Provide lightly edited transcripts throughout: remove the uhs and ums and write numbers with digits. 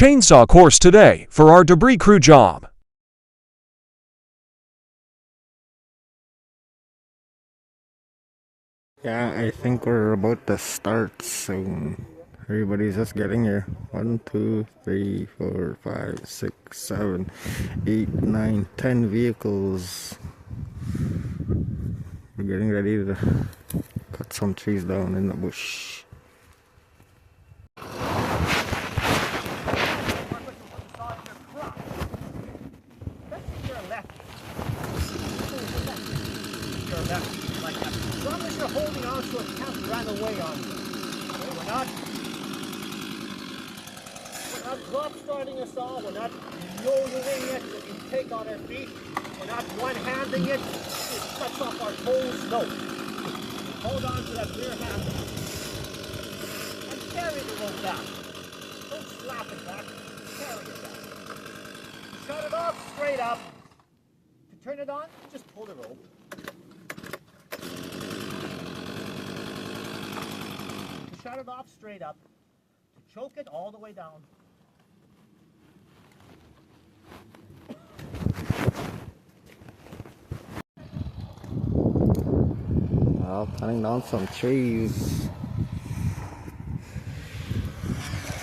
chainsaw course today for our debris crew job. Yeah, I think we're about to start soon. Everybody's just getting here. 1, 2, 3, 4, 5, 6, 7, 8, 9, 10 vehicles. We're getting ready to cut some trees down in the bush. As long as you're holding on to it, you can't run away on you. Okay, we're not drop starting us all, we're not yo-yoing it so we take on our feet, we're not one-handing it, it cuts off our toes, no. Hold on to that rear handle. And carry the rope down. Don't slap it back, carry it down. Shut it off straight up. To turn it on, just pull the rope. Shut it off straight up, to choke it all the way down. Well, cutting down some trees.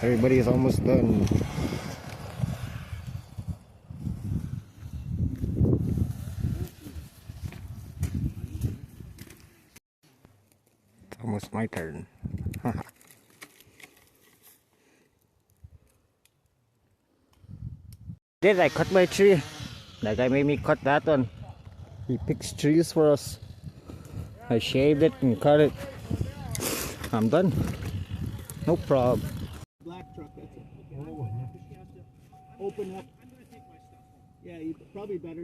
Everybody is almost done. It's almost my turn. Did I cut my tree? That guy made me cut that one. He picks trees for us. I shaved it and cut it. I'm done. No problem. Black truck, that's it. Oh, open up. Yeah, you probably better.